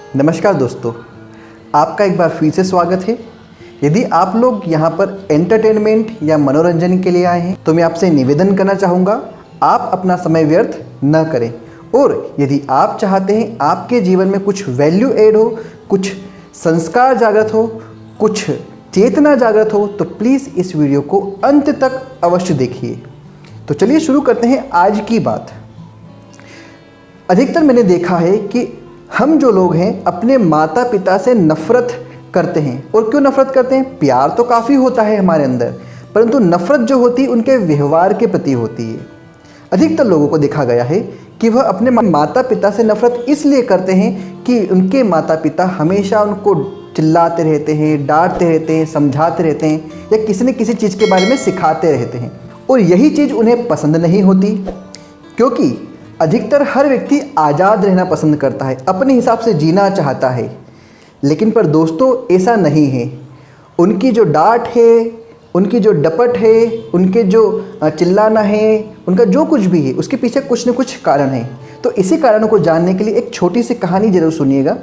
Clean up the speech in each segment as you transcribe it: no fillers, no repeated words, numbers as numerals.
नमस्कार दोस्तों, आपका एक बार फिर से स्वागत है। यदि आप लोग यहाँ पर एंटरटेनमेंट या मनोरंजन के लिए आए हैं तो मैं आपसे निवेदन करना चाहूँगा, आप अपना समय व्यर्थ न करें। और यदि आप चाहते हैं आपके जीवन में कुछ वैल्यू ऐड हो, कुछ संस्कार जागृत हो, कुछ चेतना जागृत हो, तो प्लीज़ इस वीडियो को अंत तक अवश्य देखिए। तो चलिए शुरू करते हैं आज की बात। अधिकतर मैंने देखा है कि हम जो लोग हैं अपने माता पिता से नफ़रत करते हैं। और क्यों नफ़रत करते हैं? प्यार तो काफ़ी होता है हमारे अंदर, परंतु नफ़रत जो होती है उनके व्यवहार के प्रति होती है। अधिकतर लोगों को देखा गया है कि वह अपने माता पिता से नफ़रत इसलिए करते हैं कि उनके माता पिता हमेशा उनको चिल्लाते रहते हैं, डांटते रहते हैं, समझाते रहते हैं या किसी न किसी चीज़ के बारे में सिखाते रहते हैं। और यही चीज़ उन्हें पसंद नहीं होती, क्योंकि अधिकतर हर व्यक्ति आज़ाद रहना पसंद करता है, अपने हिसाब से जीना चाहता है। लेकिन पर दोस्तों ऐसा नहीं है। उनकी जो डांट है, उनकी जो डपट है, उनके जो चिल्लाना है, उनका जो कुछ भी है उसके पीछे कुछ न कुछ कारण है। तो इसी कारणों को जानने के लिए एक छोटी सी कहानी ज़रूर सुनिएगा।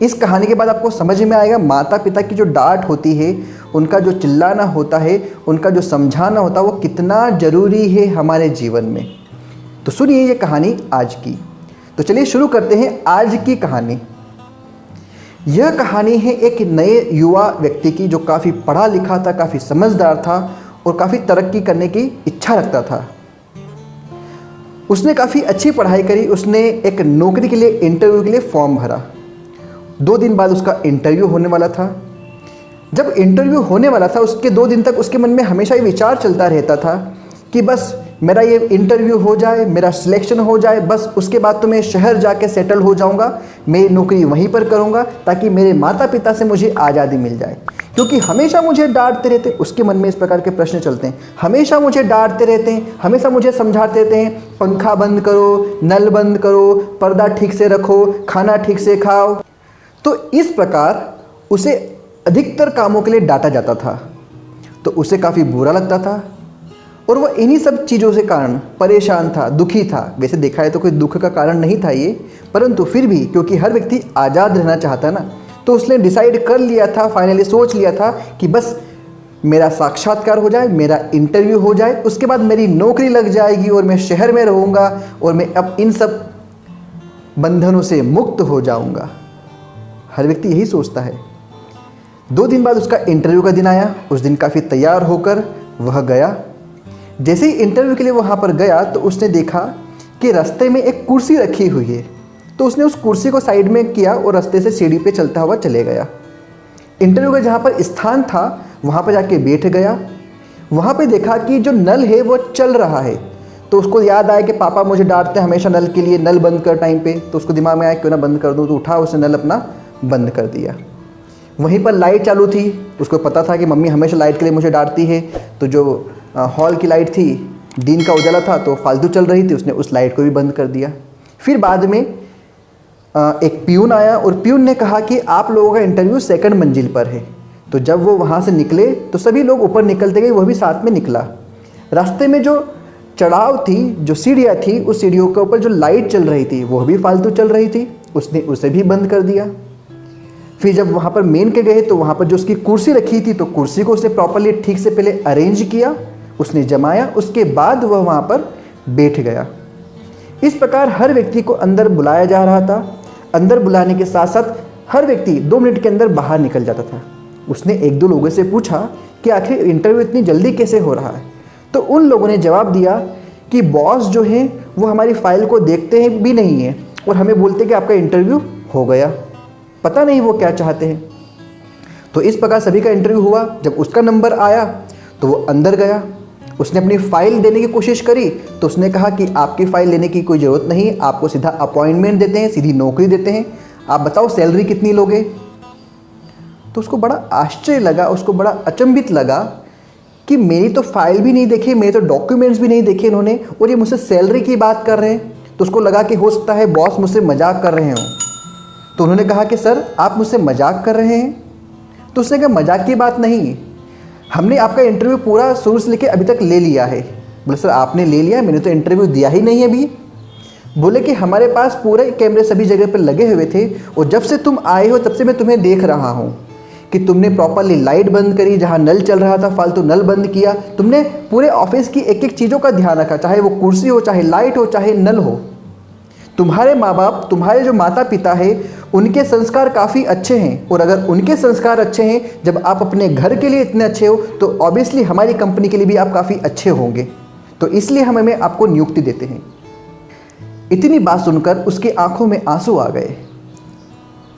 इस कहानी के बाद आपको समझ में आएगा माता पिता की जो डांट होती है, उनका जो चिल्लाना होता है, उनका जो समझाना होता है, वो कितना ज़रूरी है हमारे जीवन में। तो सुनिए ये कहानी आज की। तो चलिए शुरू करते हैं आज की कहानी। यह कहानी है एक नए युवा व्यक्ति की जो काफ़ी पढ़ा लिखा था, काफ़ी समझदार था और काफ़ी तरक्की करने की इच्छा रखता था। उसने काफ़ी अच्छी पढ़ाई करी। उसने एक नौकरी के लिए इंटरव्यू के लिए फॉर्म भरा। 2 दिन बाद उसका इंटरव्यू होने वाला था। जब इंटरव्यू होने वाला था उसके 2 दिन तक उसके मन में हमेशा ये विचार चलता रहता था कि बस मेरा ये इंटरव्यू हो जाए, मेरा सिलेक्शन हो जाए, बस उसके बाद तो मैं शहर जाके सेटल हो जाऊंगा, मैं नौकरी वहीं पर करूंगा ताकि मेरे माता पिता से मुझे आज़ादी मिल जाए। क्योंकि हमेशा मुझे डांटते रहते, उसके मन में इस प्रकार के प्रश्न चलते हैं। हमेशा मुझे डांटते रहते हैं, हमेशा मुझे समझाते रहते हैं, पंखा बंद करो, नल बंद करो, पर्दा ठीक से रखो, खाना ठीक से खाओ। तो इस प्रकार उसे अधिकतर कामों के लिए डांटा जाता था। तो उसे काफ़ी बुरा लगता था और वह इन्हीं सब चीज़ों से कारण परेशान था, दुखी था। वैसे देखा है तो कोई दुख का कारण नहीं था ये, परंतु फिर भी क्योंकि हर व्यक्ति आज़ाद रहना चाहता ना, तो उसने डिसाइड कर लिया था, फाइनली सोच लिया था कि बस मेरा साक्षात्कार हो जाए, मेरा इंटरव्यू हो जाए, उसके बाद मेरी नौकरी लग जाएगी और मैं शहर में रहूँगा और मैं अब इन सब बंधनों से मुक्त हो जाऊँगा। हर व्यक्ति यही सोचता है। 2 दिन बाद उसका इंटरव्यू का दिन आया। उस दिन काफ़ी तैयार होकर वह गया। जैसे ही इंटरव्यू के लिए वहाँ पर गया तो उसने देखा कि रास्ते में एक कुर्सी रखी हुई है। तो उसने उस कुर्सी को साइड में किया और रास्ते से सीढ़ी पे चलता हुआ चले गया। इंटरव्यू का जहाँ पर स्थान था वहाँ पर जाके बैठ गया। वहाँ पे देखा कि जो नल है वो चल रहा है। तो उसको याद आया कि पापा मुझे डांटते हैं हमेशा नल के लिए, नल बंद कर टाइम पे। तो उसको दिमाग में आया क्यों ना बंद कर दूँ। तो उठा, उसने नल अपना बंद कर दिया। वहीं पर लाइट चालू थी। उसको पता था कि मम्मी हमेशा लाइट के लिए मुझे डांटती है। तो जो हॉल की लाइट थी, दिन का उजाला था तो फालतू चल रही थी, उसने उस लाइट को भी बंद कर दिया। फिर बाद में एक पियून आया और पियून ने कहा कि आप लोगों का इंटरव्यू 2nd मंजिल पर है। तो जब वो वहाँ से निकले तो सभी लोग ऊपर निकलते गए, वह भी साथ में निकला। रास्ते में जो चढ़ाव थी, जो सीढ़ियाँ थी, उस सीढ़ियों के ऊपर जो लाइट चल रही थी वह भी फालतू चल रही थी, उसने उसे भी बंद कर दिया। फिर जब वहाँ पर मेन के गए तो वहाँ पर जो उसकी कुर्सी रखी थी तो कुर्सी को उसने प्रॉपरली ठीक से पहले अरेंज किया, उसने जमाया, उसके बाद वह वहाँ पर बैठ गया। इस प्रकार हर व्यक्ति को अंदर बुलाया जा रहा था। अंदर बुलाने के साथ साथ हर व्यक्ति 2 मिनट के अंदर बाहर निकल जाता था। उसने 1-2 लोगों से पूछा कि आखिर इंटरव्यू इतनी जल्दी कैसे हो रहा है। तो उन लोगों ने जवाब दिया कि बॉस जो है वो हमारी फाइल को देखते हैं भी नहीं है और हमें बोलते कि आपका इंटरव्यू हो गया। पता नहीं वो क्या चाहते हैं। तो इस प्रकार सभी का इंटरव्यू हुआ। जब उसका नंबर आया तो वो अंदर गया। उसने अपनी फ़ाइल देने की कोशिश करी तो उसने कहा कि आपकी फ़ाइल लेने की कोई ज़रूरत नहीं, आपको सीधा अपॉइंटमेंट देते हैं, सीधी नौकरी देते हैं, आप बताओ सैलरी कितनी लोगे। तो उसको बड़ा आश्चर्य लगा, उसको बड़ा अचंभित लगा कि मेरी तो फाइल भी नहीं देखी, मेरे तो डॉक्यूमेंट्स भी नहीं देखे इन्होंने और ये मुझसे सैलरी की बात कर रहे हैं। तो उसको लगा कि हो सकता है बॉस मुझसे मजाक कर रहे हों। तो उन्होंने कहा कि सर आप मुझसे मजाक कर रहे हैं। तो उसने कहा मजाक की बात नहीं, हमने आपका इंटरव्यू पूरा शुरू से लेकर अभी तक ले लिया है। बोले सर आपने ले लिया, मैंने तो इंटरव्यू दिया ही नहीं अभी। बोले कि हमारे पास पूरे कैमरे सभी जगह पर लगे हुए थे और जब से तुम आए हो तब से मैं तुम्हें देख रहा हूँ कि तुमने प्रॉपरली लाइट बंद करी, जहाँ नल चल रहा था फालतू नल बंद किया, तुमने पूरे ऑफिस की एक एक चीज़ों का ध्यान रखा, चाहे वो कुर्सी हो, चाहे लाइट हो, चाहे नल हो। तुम्हारे माँ बाप, तुम्हारे जो माता पिता है, उनके संस्कार काफ़ी अच्छे हैं और अगर उनके संस्कार अच्छे हैं, जब आप अपने घर के लिए इतने अच्छे हो तो ऑब्वियसली हमारी कंपनी के लिए भी आप काफ़ी अच्छे होंगे, तो इसलिए हमें आपको नियुक्ति देते हैं। इतनी बात सुनकर उसकी आंखों में आंसू आ गए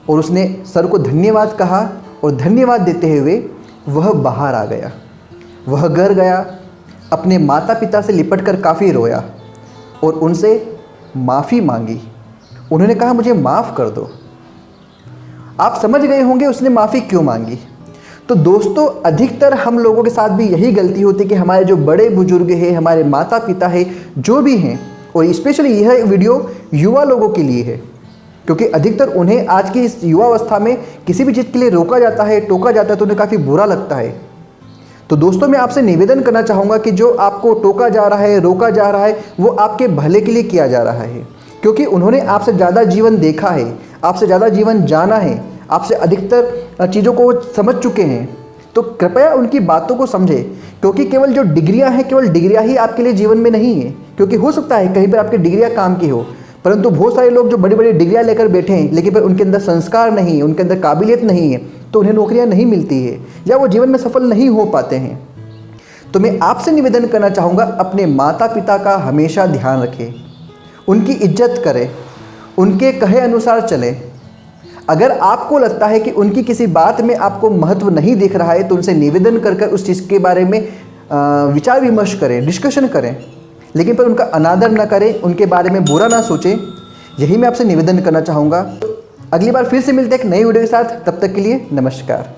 और उसने सर को धन्यवाद कहा और धन्यवाद देते हुए वह बाहर आ गया। वह घर गया, अपने माता पिता से लिपटकर काफ़ी रोया और उनसे माफ़ी मांगी। उन्होंने कहा मुझे माफ़ कर दो। आप समझ गए होंगे उसने माफ़ी क्यों मांगी। तो दोस्तों, अधिकतर हम लोगों के साथ भी यही गलती होती है कि हमारे जो बड़े बुजुर्ग हैं, हमारे माता पिता हैं, जो भी हैं, और स्पेशली यह वीडियो युवा लोगों के लिए है क्योंकि अधिकतर उन्हें आज की इस युवावस्था में किसी भी चीज़ के लिए रोका जाता है, टोका जाता है तो उन्हें काफ़ी बुरा लगता है। तो दोस्तों, मैं आपसे निवेदन करना चाहूँगा कि जो आपको टोका जा रहा है, रोका जा रहा है, वो आपके भले के लिए किया जा रहा है क्योंकि उन्होंने आपसे ज़्यादा जीवन देखा है, आपसे ज़्यादा जीवन जाना है, आपसे अधिकतर चीज़ों को समझ चुके हैं। तो कृपया उनकी बातों को समझें क्योंकि केवल जो डिग्रियां हैं, केवल डिग्रियां ही आपके लिए जीवन में नहीं है। क्योंकि हो सकता है कहीं पर आपकी डिग्रियां काम की हो, परंतु बहुत सारे लोग जो बड़ी बड़ी डिग्रियां लेकर बैठे हैं लेकिन फिर उनके अंदर संस्कार नहीं है, उनके अंदर काबिलियत नहीं है, तो उन्हें नौकरियां नहीं मिलती है या वो जीवन में सफल नहीं हो पाते हैं। तो मैं आपसे निवेदन करना चाहूँगा, अपने माता पिता का हमेशा ध्यान रखें, उनकी इज्जत करें, उनके कहे अनुसार चलें। अगर आपको लगता है कि उनकी किसी बात में आपको महत्व नहीं दिख रहा है तो उनसे निवेदन कर उस चीज़ के बारे में विचार विमर्श करें, डिस्कशन करें, लेकिन पर उनका अनादर ना करें, उनके बारे में बुरा ना सोचें। यही मैं आपसे निवेदन करना चाहूँगा। अगली बार फिर से मिलते हैं एक नई वीडियो के साथ, तब तक के लिए नमस्कार।